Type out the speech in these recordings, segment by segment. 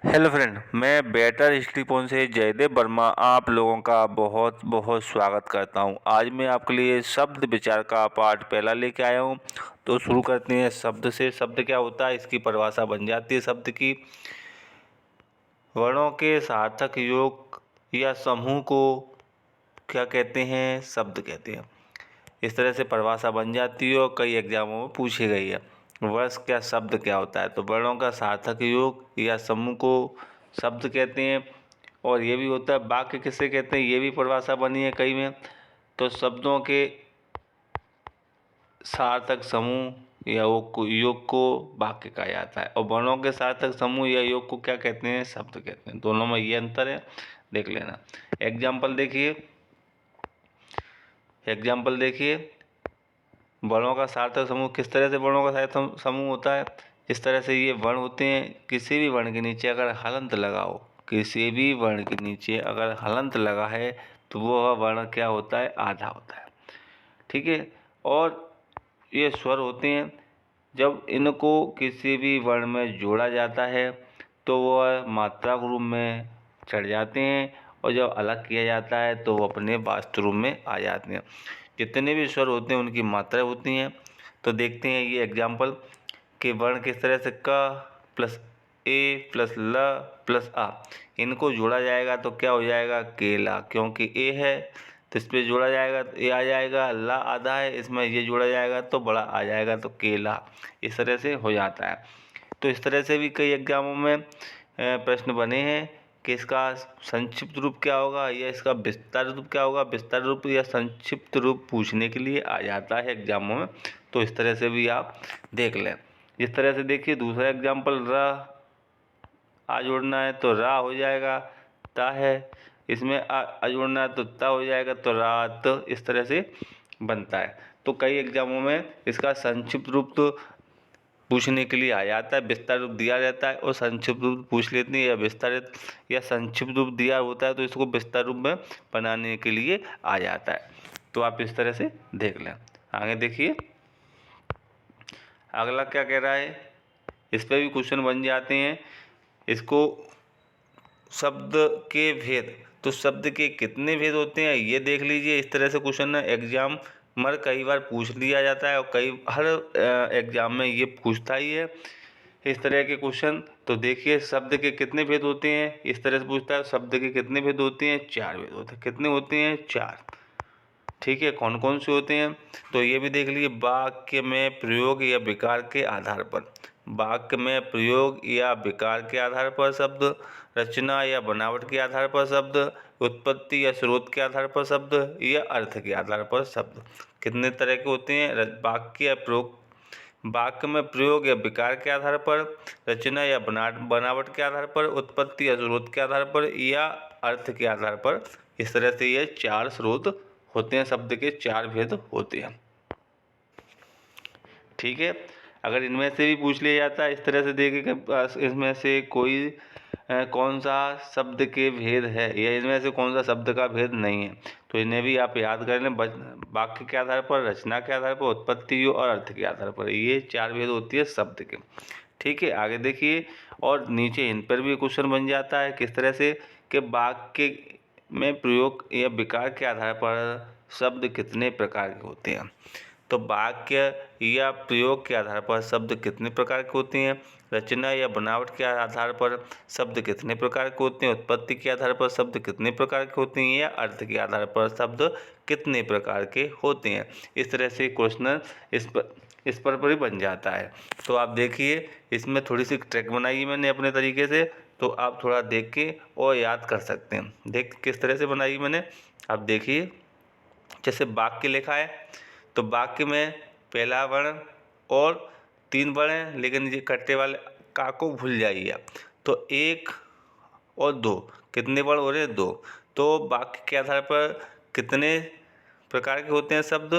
Hello friend, मैं better दृष्टिकोण से जयदेव वर्मा आप लोगों का बहुत बहुत स्वागत करता हूं। आज मैं आपके लिए शब्द विचार का पार्ट पहला लेके आया हूं। तो शुरू करते हैं शब्द से। शब्द क्या होता है, इसकी परिभाषा बन जाती है शब्द की। वर्णों के सार्थक योग या समूह को क्या कहते हैं, शब्द कहते हैं। इस तरह से परिभाषा बन जाती है और कई एग्जामों में पूछी गई है। वर्ष क्या शब्द क्या होता है, तो वर्णों का सार्थक योग या समूह को शब्द कहते हैं। और ये भी होता है वाक्य किसे कहते हैं, ये भी परिभाषा बनी है कई में। तो शब्दों के सार्थक समूह या योग को वाक्य कहा जाता है, और वर्णों के सार्थक समूह या योग को क्या कहते हैं, शब्द कहते हैं। दोनों में ये अंतर है, देख लेना। एग्जाम्पल देखिए। वर्णों का सार्थक समूह किस तरह से वर्णों का सार्थक समूह होता है, इस तरह से ये वर्ण होते हैं। किसी भी वर्ण के नीचे अगर हलंत लगाओ, किसी भी वर्ण के नीचे अगर हलंत लगा है तो वह वर्ण क्या होता है, आधा होता है। ठीक है। और ये स्वर होते हैं। जब इनको किसी भी वर्ण में जोड़ा जाता है तो वह मात्रा के रूप में चढ़ जाते हैं, और जब अलग किया जाता है तो वो अपने वास्तव रूप में आ जाते हैं। जितने भी स्वर होते हैं उनकी मात्राएं होती हैं। तो देखते हैं ये एग्जाम्पल के वर्ण किस तरह से क प्लस ए प्लस ल प्लस आ, इनको जोड़ा जाएगा तो क्या हो जाएगा, केला। क्योंकि ए है तो इस पर जोड़ा जाएगा तो ए आ जाएगा, ला आधा है इसमें ये जोड़ा जाएगा तो बड़ा आ जाएगा, तो केला। इस तरह से हो जाता है। तो इस तरह से भी कई एग्जामों में प्रश्न बने हैं कि इसका संक्षिप्त रूप क्या होगा या इसका विस्तार रूप क्या होगा। विस्तार रूप या संक्षिप्त रूप पूछने के लिए आ जाता है एग्जामों में। तो इस तरह से भी आप देख लें। इस तरह से देखिए दूसरा एग्जाम्पल, आ जोड़ना है तो रा हो जाएगा, ता है। इसमें आ जोड़ना है तो ता हो जाएगा, तो रात। इस तरह से बनता है। तो कई एग्जामों में इसका संक्षिप्त रूप तो पूछने के लिए आ जाता है, विस्तार रूप दिया रहता है और संक्षिप्त रूप पूछ लेते हैं, या विस्तारित या संक्षिप्त रूप दिया होता है तो इसको विस्तार रूप में बनाने के लिए आ जाता है। तो आप इस तरह से देख लें। आगे देखिए अगला क्या कह रहा है, इस पर भी क्वेश्चन बन जाते हैं। इसको शब्द के भेद, तो शब्द के कितने भेद होते हैं ये देख लीजिए। इस तरह से क्वेश्चन एग्जाम मर कई बार पूछ लिया जाता है, और हर एग्जाम में ये पूछता ही है इस तरह के क्वेश्चन। तो देखिए शब्द के कितने भेद होते हैं, इस तरह से पूछता है। शब्द के कितने भेद होते हैं, 4 भेद होते हैं। कितने होते हैं, 4। ठीक है, कौन कौन से होते हैं, तो ये भी देख लीजिए। वाक्य में प्रयोग या विकार के आधार पर, वाक्य में प्रयोग या विकार के आधार पर शब्द, रचना या बनावट के आधार पर शब्द, उत्पत्ति या स्रोत के आधार पर शब्द, या अर्थ के आधार पर शब्द। कितने तरह के होते हैं, वाक्य या प्रयोग, वाक्य में प्रयोग या विकार के आधार पर, रचना या बनावट के आधार पर, उत्पत्ति या स्रोत के आधार पर, या अर्थ के आधार पर। इस तरह से ये 4 स्रोत होते हैं, शब्द के 4 भेद होते हैं। ठीक है। अगर इनमें से भी पूछ लिया जाता है इस तरह से देखिए इसमें से कोई कौन सा शब्द के भेद है, या इनमें से कौन सा शब्द का भेद नहीं है, तो इन्हें भी आप याद कर लें। वाक्य के आधार पर, रचना के आधार पर, उत्पत्ति और अर्थ के आधार पर, ये 4 भेद होती है शब्द के। ठीक है, आगे देखिए। और नीचे इन पर भी क्वेश्चन बन जाता है किस तरह से, कि वाक्य में प्रयोग या विकार के आधार पर शब्द कितने प्रकार के होते हैं। तो वाक्य या प्रयोग के आधार पर शब्द कितने प्रकार के होते हैं, रचना या बनावट के आधार पर शब्द कितने प्रकार के होते हैं, उत्पत्ति के आधार पर शब्द कितने प्रकार के होते हैं, या अर्थ के आधार पर शब्द कितने प्रकार के होते हैं। इस तरह से क्वेश्चन इस पर भी बन जाता है। तो आप देखिए इसमें थोड़ी सी ट्रैक बनाई मैंने अपने तरीके से, तो आप थोड़ा देख के और याद कर सकते हैं। देख किस तरह से बनाई मैंने, आप देखिए। जैसे वाक्य लिखा है तो वाक्य में पहला वर्ण और 3 वर्ण हैं, लेकिन ये कट्टे वाले का को भूल जाइए आप। तो 1 और 2 कितने वर्ण हो रहे हैं, 2। तो वाक्य के आधार पर कितने प्रकार के होते हैं शब्द,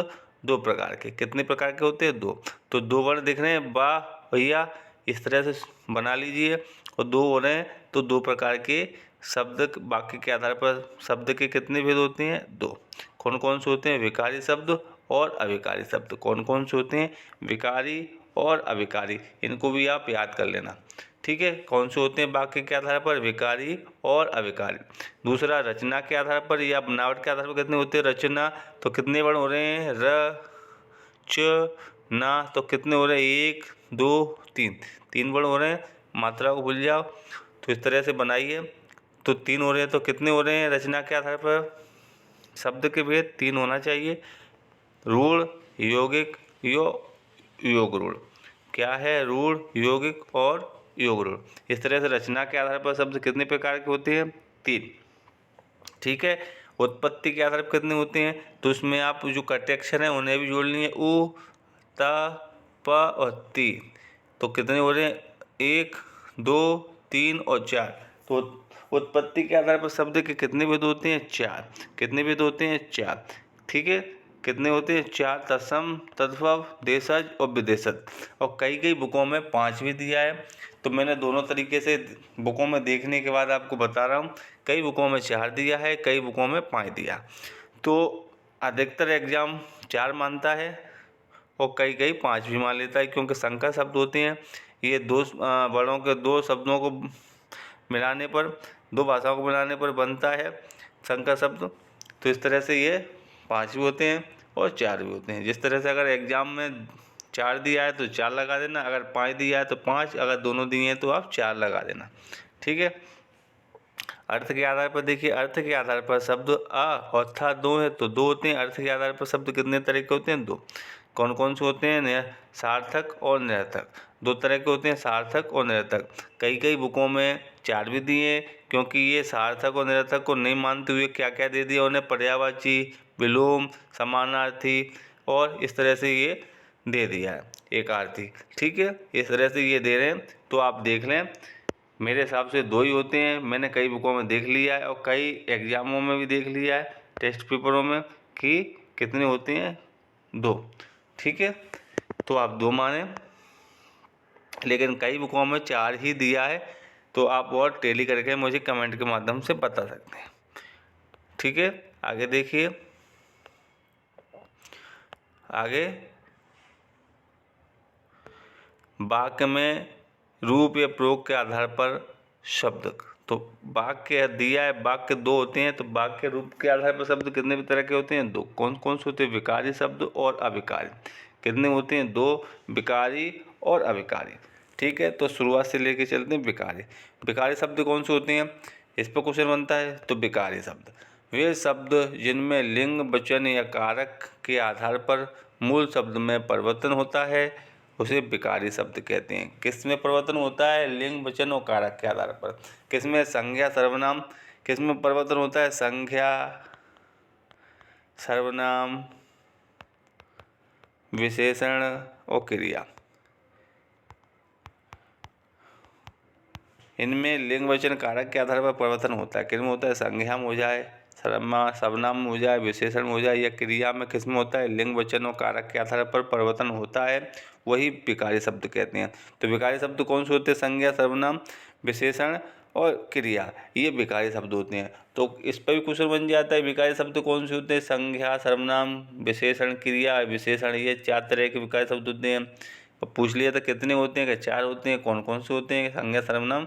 2 प्रकार के। कितने प्रकार के होते हैं, 2। तो 2 वर्ण दिख रहे हैं, वाह भैया, इस तरह से बना लीजिए। और 2 हो रहे हैं तो 2 प्रकार के शब्द वाक्य के आधार पर शब्द के कितने भेद होते हैं, 2। कौन कौन से होते हैं, विकारी शब्द और अविकारी शब्द। कौन कौन से होते हैं, विकारी और अविकारी। इनको भी आप याद कर लेना। ठीक है, कौन से होते हैं वाक्य के आधार पर? विकारी और अविकारी। दूसरा, रचना के आधार पर या बनावट के आधार पर कितने होते हैं? रचना तो कितने वर्ण हो रहे हैं? र, च, ना, तो कितने हो रहे हैं? 1, 2, 3, 3 वर्ण हो रहे हैं। मात्रा को भूल जाओ, तो इस तरह से बनाइए। तो 3 हो रहे हैं, तो कितने हो रहे हैं रचना के आधार पर? शब्द के भेद 3 होना चाहिए। रूढ़, यौगिक, योग रूढ़। क्या है? रूढ़, यौगिक और योग रूढ़। इस तरह से रचना के आधार पर शब्द कितने प्रकार के होते हैं? 3। ठीक है, उत्पत्ति के आधार पर कितने होते हैं? तो उसमें आप जो कटे अक्षर हैं उन्हें भी जोड़ लिए, उ, त, प और ती। तो कितने हो रहे हैं? 1, 2, 3 और 4। तो उत्पत्ति के आधार पर शब्द के कितने भेद होते हैं? 4। कितने भेद होते हैं? 4। ठीक है, कितने होते हैं? 4। तत्सम, तद्भव, देशज और विदेशज। और कई कई बुकों में 5 भी दिया है। तो मैंने दोनों तरीके से बुकों में देखने के बाद आपको बता रहा हूँ। कई बुकों में 4 दिया है, कई बुकों में 5 दिया। तो अधिकतर एग्जाम 4 मानता है और कई कई 5 भी मान लेता है, क्योंकि संकर शब्द होते हैं। ये दो वर्णों के 2 शब्दों को मिलाने पर, 2 भाषाओं को मिलाने पर बनता है संकर शब्द। तो इस तरह से ये 5 भी होते हैं और 4 भी होते हैं। जिस तरह से अगर एग्जाम में 4 दिया है तो 4 लगा देना, अगर 5 दिया है तो 5, अगर दोनों दिए हैं तो आप 4 लगा देना। ठीक है, अर्थ के आधार पर देखिए, अर्थ के आधार पर शब्द अ और था 2 है तो 2 होते हैं। अर्थ के आधार पर शब्द कितने तरह के होते हैं? 2। कौन कौन से होते हैं? सार्थक और निरर्थक। 2 तरह के होते हैं, सार्थक और निरर्थक। कई कई बुकों में 4 भी दिए हैं, क्योंकि ये सार्थक और निरर्थक को नहीं मानते हुए क्या क्या दे दिया उन्हें? पर्यायवाची, विलोम, समानार्थी और इस तरह से ये दे दिया है, एकार्थी। ठीक है, इस तरह से ये दे रहे हैं, तो आप देख लें। मेरे हिसाब से 2 ही होते हैं। मैंने कई बुकों में देख लिया है और कई एग्जामों में भी देख लिया है, टेस्ट पेपरों में, कि कितने होते हैं? 2। ठीक है, तो आप 2 माने, लेकिन कई बुकों में 4 ही दिया है। तो आप और टैली करके मुझे कमेंट के माध्यम से बता सकते हैं। ठीक है, आगे देखिए। आगे वाक्य में रूप या प्रयोग के आधार पर शब्द। तो वाक्य दिया है, वाक्य 2 होते हैं, तो वाक्य रूप के आधार पर शब्द कितने भी तरह के होते हैं? 2। कौन कौन से होते हैं? विकारी शब्द और अविकारी। कितने होते हैं? 2, विकारी और अविकारी। ठीक है, तो शुरुआत से लेके चलते हैं। विकारी, विकारी शब्द कौन से होते हैं? इस पर क्वेश्चन बनता है। तो विकारी शब्द वे शब्द जिनमें लिंग, वचन या कारक के आधार पर मूल शब्द में परिवर्तन होता है, उसे विकारी शब्द कहते हैं। किस में परिवर्तन होता है? लिंग, वचन और कारक के आधार पर। किस में? संज्ञा, सर्वनाम। किस में परिवर्तन होता है? संज्ञा, सर्वनाम, विशेषण और क्रिया। इनमें लिंग, वचन, कारक के आधार पर परिवर्तन होता है। किस में होता है? संज्ञा में हो जाए, सर्वनाम में हो जाए, विशेषण में हो जाए, या क्रिया में किस में होता है? लिंग, वचन और कारक के आधार पर परिवर्तन होता है, वही विकारी शब्द कहते हैं। तो विकारी शब्द कौन से होते हैं? संज्ञा, सर्वनाम, विशेषण और क्रिया, ये विकारी शब्द होते हैं। तो इस पर भी क्वेश्चन बन जाता है, विकारी शब्द कौन से होते हैं? संज्ञा, सर्वनाम, विशेषण, क्रिया, विशेषण, ये 4 तरह के विकारी शब्द होते हैं। और पूछ लिया था कितने होते हैं? 4 होते हैं। कौन कौन से होते हैं? संज्ञा, सर्वनाम,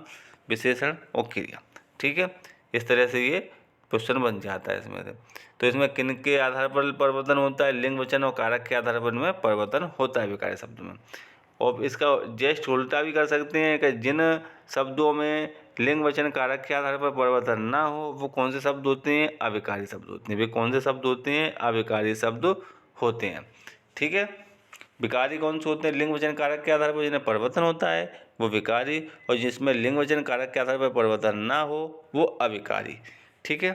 विशेषण और क्रिया। ठीक है, इस तरह से ये क्वेश्चन बन जाता है इसमें से। तो इसमें किन के आधार पर परिवर्तन होता है? लिंग, वचन और कारक के आधार पर इनमें परिवर्तन होता है विकारी शब्द में। और इसका जस्ट उल्टा भी कर सकते हैं कि जिन शब्दों में लिंग, वचन, कारक के आधार पर परिवर्तन ना हो, वो कौन से शब्द होते हैं? अविकारी शब्द होते हैं। वे कौन से शब्द होते हैं? अविकारी शब्द होते हैं। ठीक है, विकारी कौन से होते हैं? लिंग, वचन, कारक के आधार पर जिन्हें परिवर्तन होता है वो विकारी, और जिसमें लिंग, वचन, कारक के आधार पर परिवर्तन ना हो वो अविकारी। ठीक है,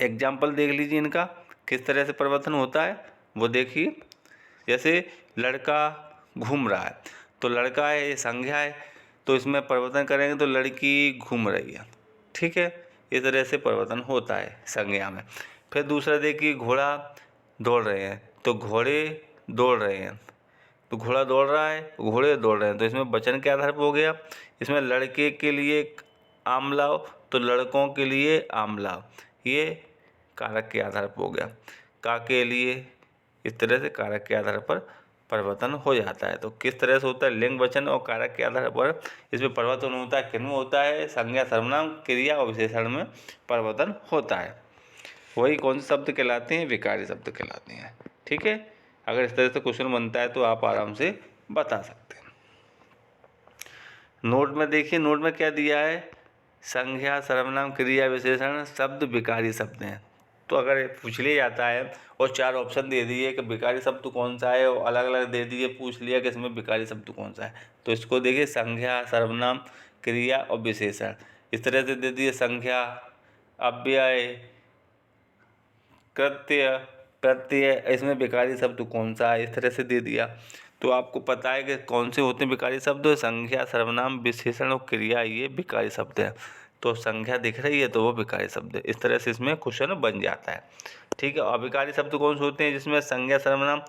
एग्जाम्पल देख लीजिए इनका, किस तरह से परिवर्तन होता है वो देखिए। जैसे लड़का घूम रहा है, तो लड़का है, ये संज्ञा है, तो इसमें परिवर्तन करेंगे तो लड़की घूम रही है। ठीक है, इस तरह से परिवर्तन होता है संज्ञा में। फिर दूसरा देखिए, घोड़ा दौड़ रहे हैं, तो घोड़े दौड़ रहे हैं, तो घोड़ा दौड़ रहा है, घोड़े दौड़ रहे हैं, तो इसमें वचन के आधार पर हो गया। इसमें लड़के के लिए आम लाओ, तो लड़कों के लिए आम लाओ, ये कारक के आधार पर हो गया। का के लिए, इस तरह से कारक के आधार पर परिवर्तन हो जाता है। तो किस तरह से होता है? लिंग, वचन और कारक के आधार पर इसमें परिवर्तन होता है। किन में होता है? संज्ञा, सर्वनाम, क्रिया और विशेषण में परिवर्तन होता है। वही कौन से शब्द कहलाते हैं? विकारी शब्द कहलाते हैं। ठीक है, अगर इस तरह से क्वेश्चन बनता है तो आप आराम से बता सकते हैं। नोट में देखिए, नोट में क्या दिया है? संज्ञा, सर्वनाम, क्रिया, विशेषण शब्द विकारी शब्द हैं। तो अगर पूछ लिया जाता है और 4 ऑप्शन दे दिए कि विकारी शब्द कौन सा है, और अलग अलग दे दिए, पूछ लिया कि इसमें विकारी शब्द कौन सा है, तो इसको देखिए संज्ञा, सर्वनाम, क्रिया और विशेषण। इस तरह से दे दिए संज्ञा, अव्यय, कृत्य, प्रत्यय, इसमें विकारी शब्द कौन सा है, इस तरह से दे दिया। तो आपको पता है कि कौन से होते हैं विकारी शब्द? संज्ञा, सर्वनाम, विशेषण और क्रिया, ये विकारी शब्द है। तो संज्ञा दिख रही है तो वो विकारी शब्द है। इस तरह से इसमें क्वेश्चन बन जाता है। ठीक है, अविकारी शब्द कौन से होते हैं? जिसमें संज्ञा, सर्वनाम,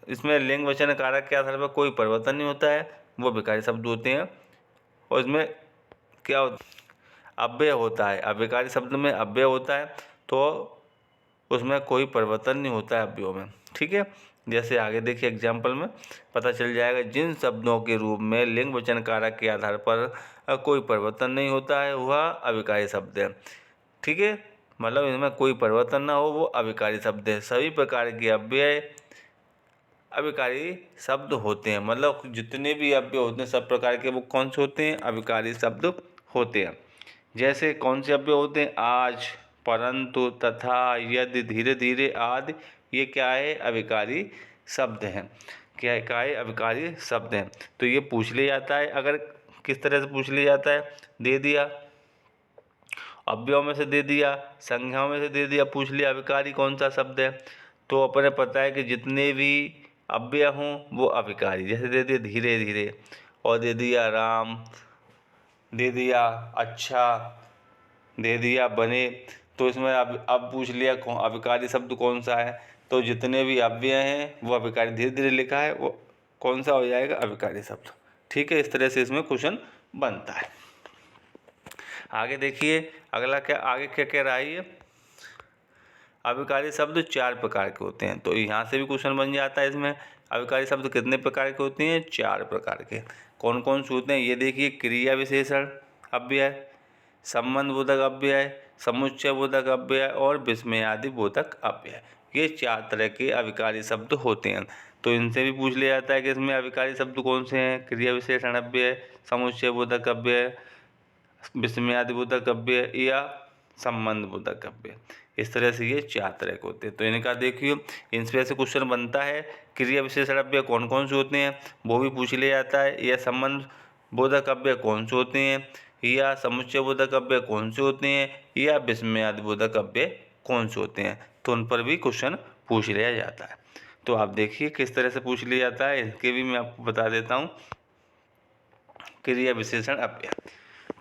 इसमें लिंग, वचन, कारक के आधार पर कोई परिवर्तन नहीं होता है, वो विकारी शब्द होते हैं। और इसमें क्या होता है? अव्यय होता है। अविकारी शब्द में अव्यय होता है, तो उसमें कोई परिवर्तन नहीं होता है अव्ययों में। ठीक है, जैसे आगे देखिए एग्जाम्पल में पता चल जाएगा। जिन शब्दों के रूप में लिंग, वचन, कारक के आधार पर कोई परिवर्तन नहीं होता है वह अविकारी शब्द है। ठीक है, मतलब इसमें कोई परिवर्तन ना हो वो अविकारी शब्द है। सभी प्रकार के अव्यय अविकारी शब्द होते हैं। मतलब जितने भी अव्यय होते हैं सब प्रकार के वो कौन से होते हैं? अविकारी शब्द होते हैं। जैसे कौन से अव्यय होते हैं? आज, परंतु, तथा, यदि, धीरे धीरे आदि, ये क्या है? अविकारी शब्द हैं। क्या है? अविकारी शब्द हैं। तो ये पूछ लिया जाता है। अगर किस तरह से पूछ लिया जाता है? दे दिया, अव्ययों में से दे दिया, संज्ञाओं में से दे दिया, पूछ लिया अविकारी कौन सा शब्द है। तो अपने पता है कि जितने भी अव्यय हों वो अविकारी। जैसे दे दिया धीरे धीरे, और दे दिया राम, दे दिया अच्छा, दे दिया बने। तो इसमें अब पूछ लिया अविकारी शब्द कौन सा है? तो जितने भी अव्यय हैं वो अविकारी। धीरे धीरे लिखा है वो कौन सा हो जाएगा? अविकारी शब्द। ठीक है, इस तरह से इसमें क्वेश्चन बनता है। आगे देखिए अगला क्या आगे क्या कह रहा है ये? अविकारी शब्द 4 प्रकार के होते हैं। तो यहाँ से भी क्वेश्चन बन जाता है। इसमें अविकारी शब्द कितने प्रकार के होते हैं? 4 प्रकार के। कौन कौन से होते हैं ये देखिए? क्रिया विशेषण अव्यय, संबंध बोधक अव्यय, समुच्चय बोधक अव्यय और विस्मयादि बोधक अव्यय। ये 4 तरह के अविकारी शब्द होते हैं। तो इनसे भी पूछ लिया जाता है कि इसमें अविकारी शब्द कौन से हैं? क्रिया विशेषण अव्यय, समुच्चय बोधक अव्यय, विस्मयादि बोधक अव्यय या संबंध बोधक अव्यय। इस तरह से ये 4 तरह के होते हैं। तो इनका देखिए इनसे ऐसे क्वेश्चन बनता है। क्रिया विशेषण अव्यय कौन कौन से होते हैं वो भी पूछ लिया जाता है। या संबंध बोधक अव्यय कौन से होते हैं, या समुच्चय बोधक अव्यय कौन से होते हैं, या विस्मयादि बोधक अव्यय कौन से होते हैं। तो उन पर भी क्वेश्चन पूछ लिया जाता है। तो आप देखिए किस तरह से पूछ लिया जाता है, इसके भी मैं आपको बता देता हूँ। क्रिया विशेषण अव्यय,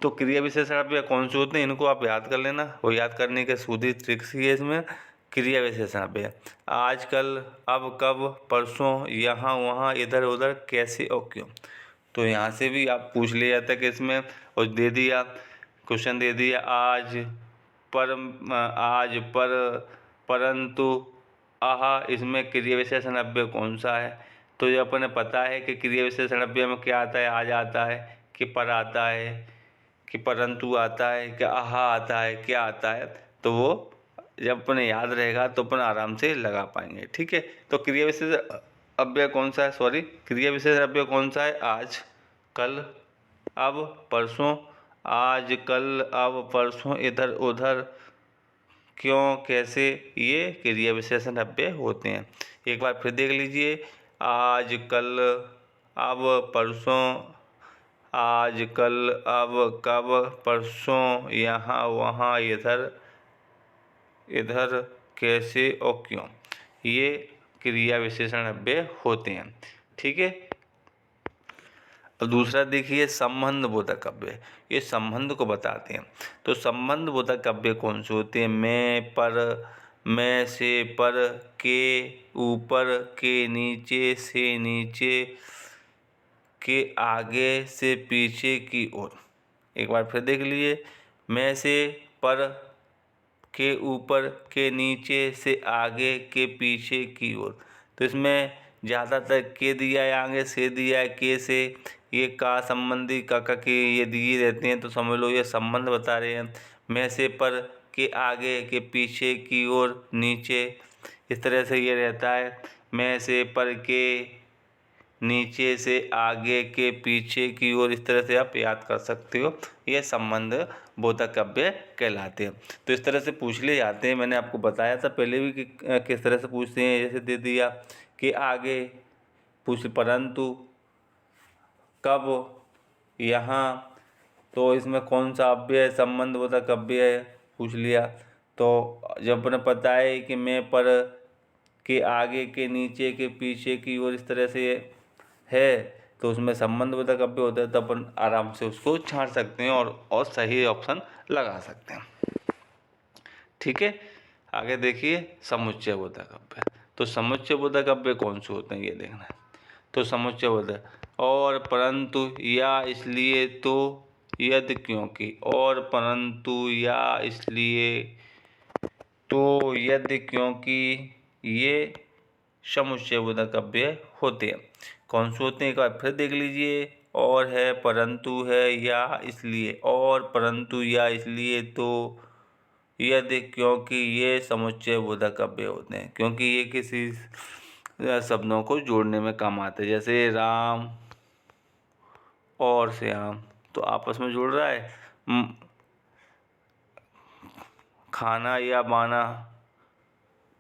तो क्रिया विशेषण अव्यय कौन से होते हैं इनको आप याद कर लेना। वो याद करने के सूदी ट्रिक्स ही है इसमें। क्रिया विशेषण अव्यय आजकल, अब, कब, परसों, यहाँ, वहाँ, इधर, उधर, कैसे और क्यों। तो यहाँ से भी आप पूछ लिया जाता है कि इसमें, और दे दिया क्वेश्चन दे दिया आज पर, परंतु, आहा, इसमें क्रिया विशेषण अव्यय कौन सा है। तो ये अपने पता है कि क्रिया विशेषण अव्यय में क्या आता है? आज आता है, कि पर आता है, कि परंतु आता है, कि आहा आता है, क्या आता है। तो वो जब अपने याद रहेगा तो अपन आराम से लगा पाएंगे। ठीक है, तो क्रिया विशेष अव्यय कौन सा है? क्रिया विशेष अव्यय कौन सा है? आज, कल, अब, परसों। आज, कल, अब, परसों, इधर, उधर, क्यों, कैसे, ये क्रिया विशेषण अव्यय होते हैं। एक बार फिर देख लीजिए। आज, कल, अब, परसों, आज, कल, अब, कब, परसों, यहाँ, वहाँ, इधर, इधर, कैसे और क्यों, ये क्रिया विशेषण अव्यय होते हैं। ठीक है, अब दूसरा देखिए संबंध बोधक अव्यय। ये संबंध को बताते हैं। तो संबंध बोधक अव्यय कौन से होते हैं? मैं, पर, में, से, पर, के, ऊपर, के, नीचे, से, नीचे, के, आगे, से, पीछे की ओर। एक बार फिर देख लीजिए। में, से, पर, के, ऊपर, के, नीचे, से, आगे, के, पीछे की ओर। तो इसमें ज़्यादातर के दिया है, आगे से दिया है, के से, ये का संबंधी का के ये दिए रहते हैं, तो समझ लो ये संबंध बता रहे हैं। में से, पर के आगे, के पीछे, की ओर, नीचे, इस तरह से ये रहता है। में से, पर के, नीचे से, आगे, के पीछे, की ओर, इस तरह से आप याद कर सकते हो। ये संबंध बोधक काव्य कहलाते हैं। तो इस तरह से पूछ लिए जाते हैं। मैंने आपको बताया था पहले भी कि किस तरह से पूछते हैं। जैसे दे दिया कि आगे, पूछ परंतु, कब, यहाँ, तो इसमें कौन सा अव्यय है, संबंध बोधक काव्य है, पूछ लिया। तो जब अपने पता है कि मैं, पर के आगे, के नीचे, के पीछे, की ओर, इस तरह से है, तो उसमें संबंध बोधक काव्य होता है, तो अपन आराम से उसको छांट सकते हैं और सही ऑप्शन लगा सकते हैं। ठीक है, आगे देखिए समुच्चय बोधक काव्य। तो समुच्चय बोधक काव्य कौन से होते हैं ये देखना है। तो समुच्चय बोधक, और, परंतु, या, इसलिए, तो, यदि, क्योंकि, और, परंतु, या, इसलिए, तो, यदि, क्योंकि, ये समुच्चय बोधक काव्य होते हैं। कौन से होते हैं एक बार फिर देख लीजिए। और है, परंतु है, या, इसलिए, और, परंतु, या, इसलिए, तो, यदि, क्योंकि, ये समुच्चय बोधक काव्य होते हैं। क्योंकि ये किसी शब्दों को जोड़ने में काम आते हैं। जैसे राम और श्याम, तो आपस में जुड़ रहा है। खाना या बाना,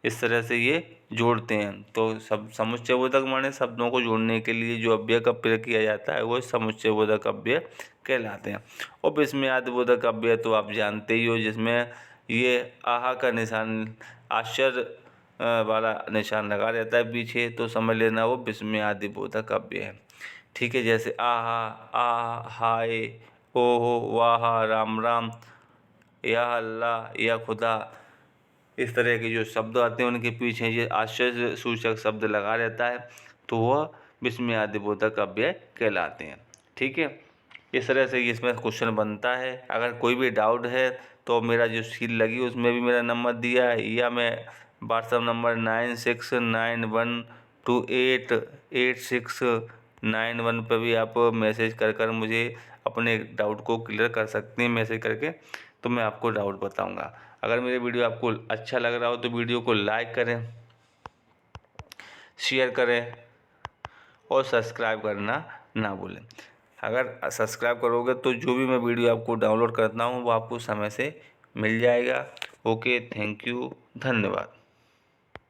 इस तरह से ये जोड़ते हैं। तो सब समुच्चय बोधक माने शब्दों को जोड़ने के लिए जो अव्यय का प्रयोग किया जाता है वो समुच्चय बोधक अव्यय कहलाते हैं। और विस्मयादि बोधक अव्यय तो आप जानते ही हो, जिसमें ये आहा का निशान, आश्चर्य वाला निशान लगा रहता है पीछे, तो समझ लेना वो विस्मयादि बोधक अव्यय है। ठीक है, जैसे आहा, आ, हाय, ओहो, वाह, राम राम, या अल्लाह, या खुदा, इस तरह के जो शब्द आते हैं उनके पीछे ये आश्चर्य सूचक शब्द लगा रहता है, तो वह विस्मयादि बोधक अव्यय कहलाते हैं। ठीक है, इस तरह से इसमें क्वेश्चन बनता है। अगर कोई भी डाउट है तो मेरा जो सील लगी उसमें भी मेरा नंबर दिया है, या मैं व्हाट्सअप नंबर 9691288691 पर भी आप मैसेज कर मुझे अपने डाउट को क्लियर कर सकते हैं मैसेज करके, तो मैं आपको डाउट बताऊंगा। अगर मेरे वीडियो आपको अच्छा लग रहा हो तो वीडियो को लाइक करें, शेयर करें और सब्सक्राइब करना ना भूलें। अगर सब्सक्राइब करोगे तो जो भी मैं वीडियो आपको डाउनलोड करता हूँ वो आपको समय से मिल जाएगा। ओके, थैंक यू, धन्यवाद।